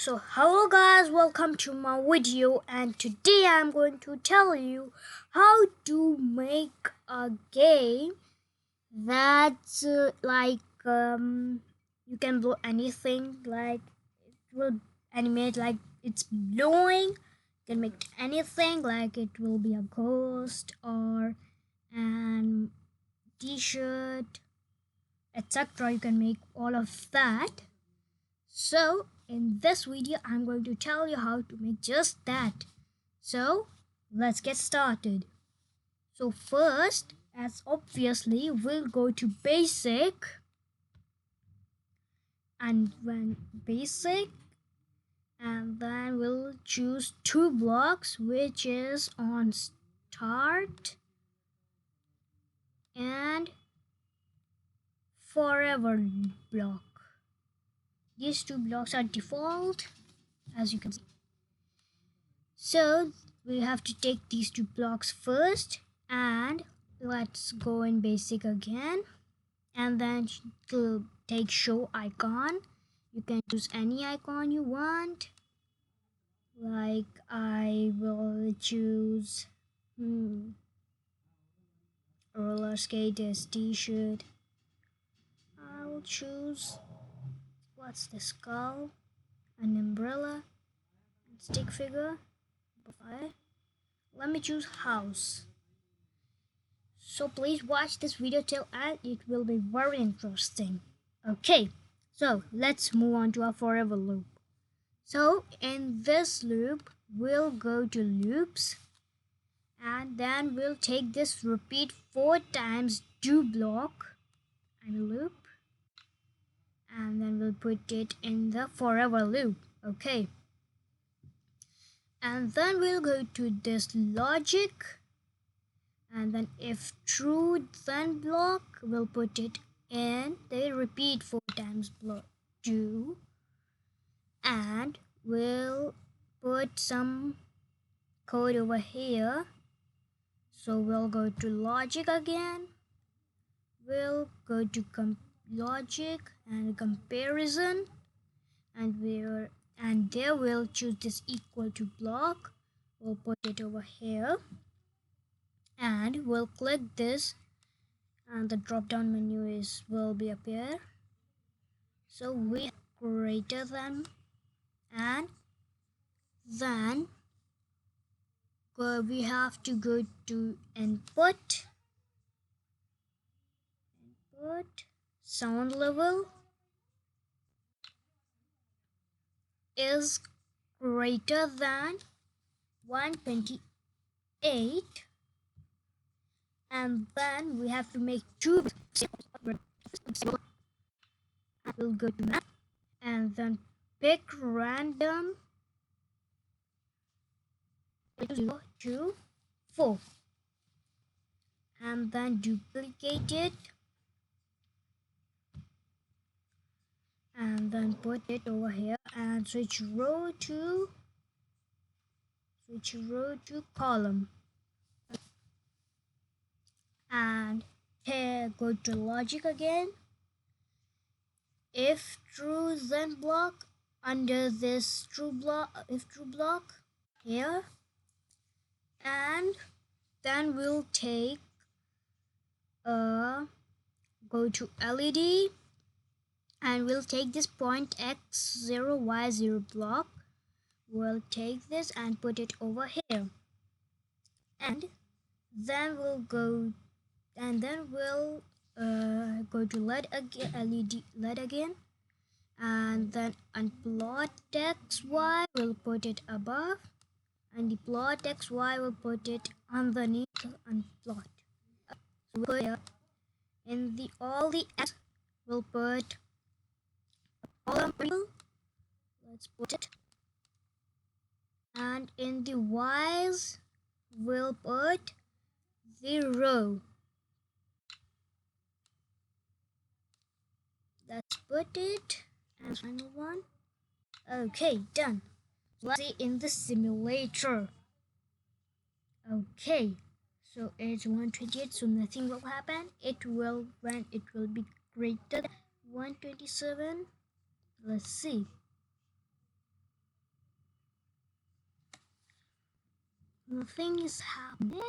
So hello guys, welcome to my video, and today I'm going to tell you how to make a game that's you can blow anything, like it will animate like it's blowing. You can make anything, like it will be a ghost or an t-shirt, etc. You can make all of that. So in this video I'm going to tell you how to make just that. So let's get started. So first, as obviously, we'll go to basic, and when basic, and then we'll choose two blocks, which is on start and forever block. These two blocks are default, as you can see. So we have to take these two blocks first, and let's go in basic again, and then to take show icon. You can choose any icon you want, like I will choose roller skaters t-shirt. I will choose, what's the skull, an umbrella, stick figure. Let me choose house. So please watch this video till end, it will be very interesting. Okay, so let's move on to our forever loop. So in this loop, we'll go to loops, and then we'll take this repeat 4 times do block and loop, and then we'll put it in the forever loop. Okay, and then we'll go to this logic, and then if true then block, we'll put it in the repeat 4 times block do, and we'll put some code over here. So we'll go to logic again, we'll go to logic and comparison, and there we'll choose this equal to block. We'll put it over here, and we'll click this, and the drop down menu will be appear. So we have greater than, and then we have to go to input, sound level is greater than 128, and then we have to make two. We'll go to map, and then pick random 0 to 4, and then duplicate it, and then put it over here, and switch row to column, and here go to logic again. If true then block, under this true block, if true block here, and then we'll take go to LED, and we'll take this point x0 y0 block. We'll take this and put it over here, and then we'll go to LED again, and then unplot xy, we'll put it above, and the plot xy will put it underneath unplot. So we'll put here in the all the x, we'll put column. Let's put it, and in the y's we'll put the row. Let's put it as final one. Okay, done. Let's see in the simulator. Okay, so it's 128, so nothing will happen. It will, when it will be greater than 127. Let's see. Nothing is happening.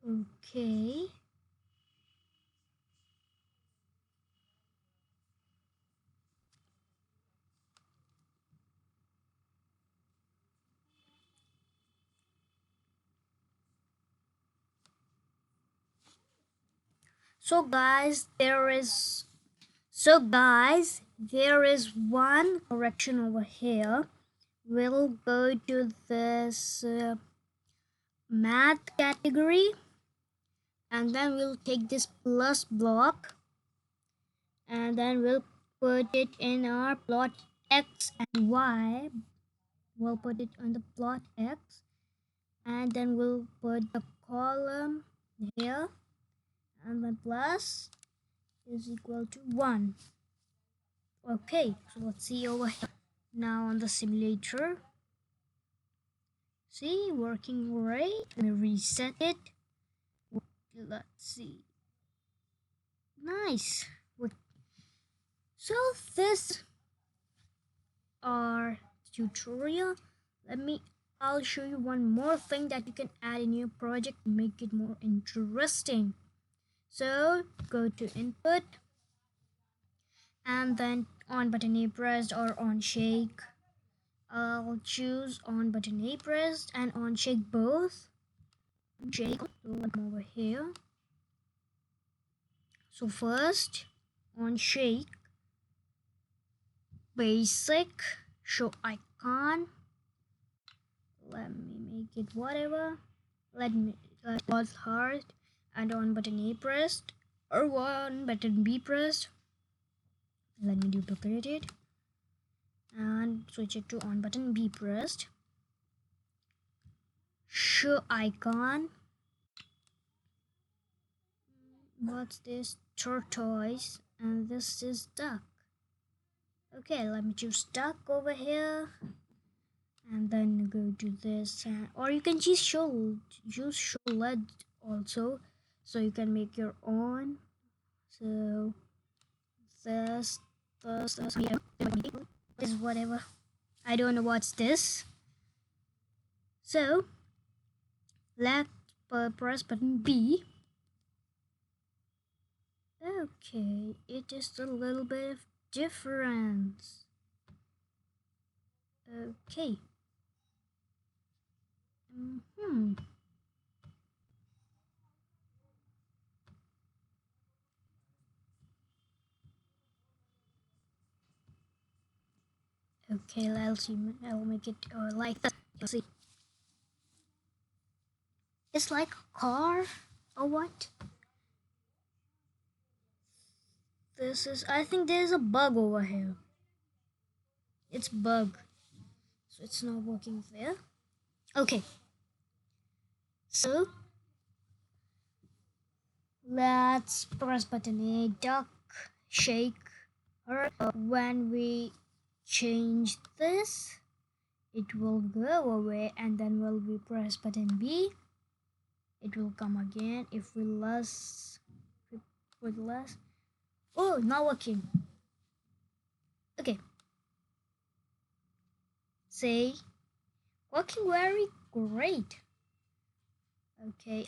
Okay. So guys, there is one correction over here. We'll go to this math category, and then we'll take this plus block, and then we'll put it in our plot x and y. We'll put it on the plot x, and then we'll put the column here, and then plus is equal to 1. Okay, so let's see over here. Now on the simulator. See, working great. Let me reset it. Let's see. Nice. So this our tutorial. I'll show you one more thing that you can add in your project to make it more interesting. So go to input, and then on button A pressed or on shake. I'll choose on button A pressed and on shake both. Shake, so I'm over here. So first on shake, basic, show icon. Let me make it whatever. Let pause hard, and on button A pressed or on button B pressed. Let me duplicate it and switch it to on button B pressed. Show icon. What's this? Tortoise, and this is duck. Okay, let me choose duck over here, and then go to this, or you can use show LED also, so you can make your own. So this is whatever. I don't know what's this. So let's press button B. Okay, it is a little bit of difference. Okay. Okay, I'll make it like that. You'll see. It's like a car or what? I think there's a bug over here. It's bug. So it's not working there. Okay. So let's press button A, duck, shake her. When we change this, it will go away, and then when we press button B, it will come again. If we put less. Oh, not working. Okay. Say, working very great. Okay,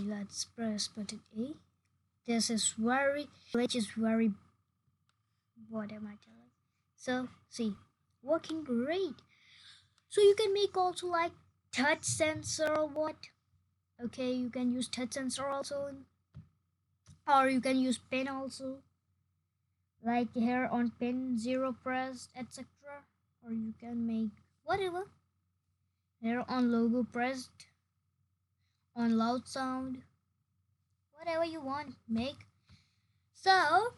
let's press button A. This is very, which is very, what am I telling? So, see, working great. So you can make also like touch sensor or what? Okay, you can use touch sensor also, or you can use pen also, like here on pen 0 pressed, etc. Or you can make whatever. Here on logo pressed, on loud sound, whatever you want, make. So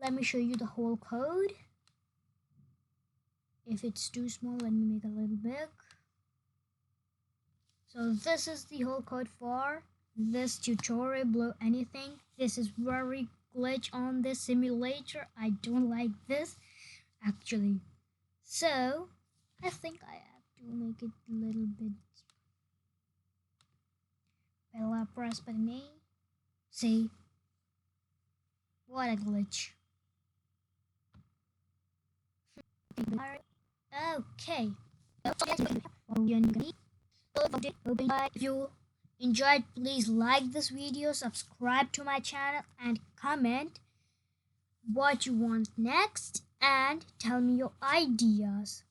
let me show you the whole code. If it's too small, let me make a little big. So this is the whole code for this tutorial below anything. This is very glitch on this simulator. I don't like this actually. So I think I have to make it a little bit. I'll press button A. See, what a glitch. Okay. If you enjoyed, please like this video, subscribe to my channel, and comment what you want next, and tell me your ideas.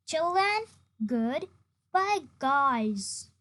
Till then, goodbye, guys.